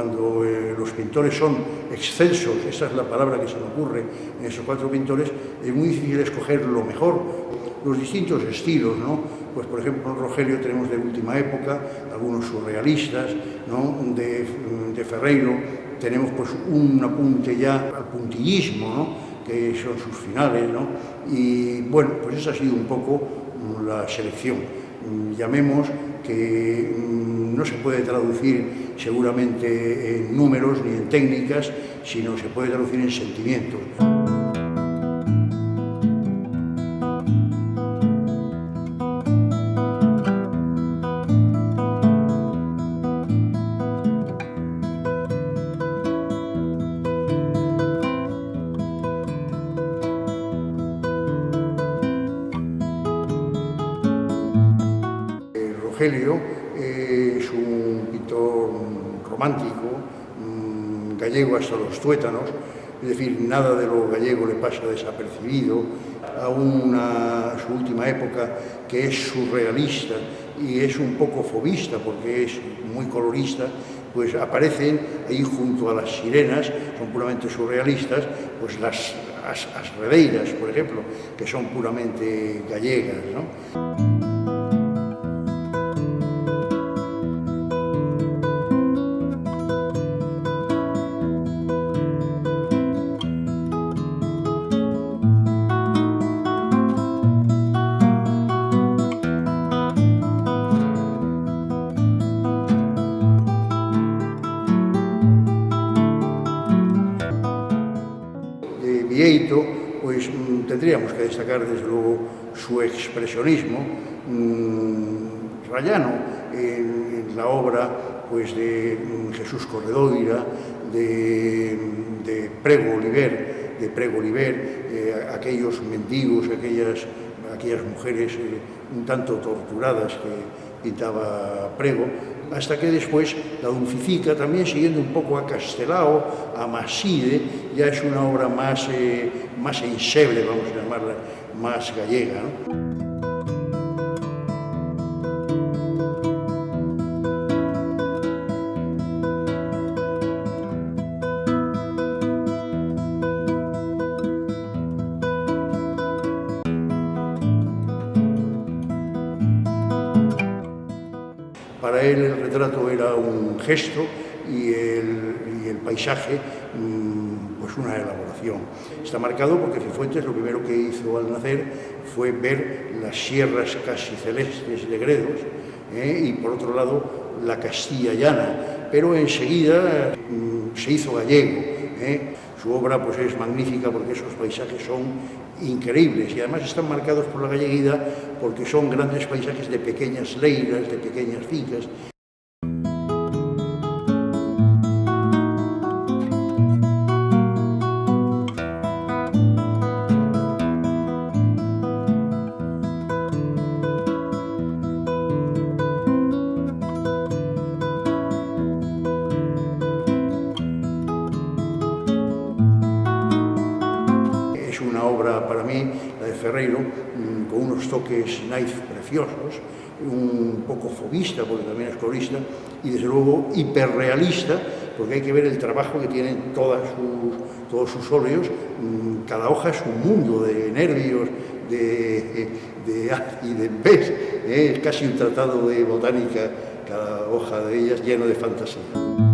cuando los pintores son excelsos, esa es la palabra que se me ocurre en esos 4 pintores, es muy difícil escoger lo mejor. Los distintos estilos, ¿no? Pues por ejemplo en Rogelio tenemos de última época, algunos surrealistas, ¿no? De Ferreiro tenemos pues un apunte ya al puntillismo, ¿no? Que son sus finales, ¿no? Y bueno, pues esa ha sido un poco la selección. Llamemos que no se puede traducir seguramente en números ni en técnicas, sino se puede traducir en sentimientos. Rogelio es un pintor romántico, gallego hasta los tuétanos, es decir, nada de lo gallego le pasa desapercibido. Aún a su última época, que es surrealista y es un poco fobista porque es muy colorista, pues aparecen ahí junto a las sirenas, son puramente surrealistas, pues las asredeiras, por ejemplo, que son puramente gallegas, ¿no? Vieito, pues tendríamos que destacar desde luego su expresionismo rayano en la obra pues de Jesús Corredoira, de Prego Oliver, aquellos mendigos, aquellas mujeres un tanto torturadas que pintaba Prego, hasta que después la dulcifica, también siguiendo un poco a Castelao, a Maside, ya es una obra más enseble, vamos a llamarla, más gallega, ¿no? Para él el retrato era un gesto y el paisaje pues una elaboración. Está marcado porque Cifuentes lo primero que hizo al nacer fue ver las sierras casi celestes de Gredos y por otro lado la Castilla llana, pero enseguida se hizo gallego. Su obra pues es magnífica porque esos paisajes son increíbles y además están marcados por la galleguidad porque son grandes paisajes de pequeñas leiras, de pequeñas fincas. Una obra para mí, la de Ferreiro, con unos toques naif preciosos, un poco fobista porque también es colorista y desde luego hiperrealista porque hay que ver el trabajo que tienen todos sus óleos, cada hoja es un mundo de nervios, de A y de B, es casi un tratado de botánica, cada hoja de ellas lleno de fantasía.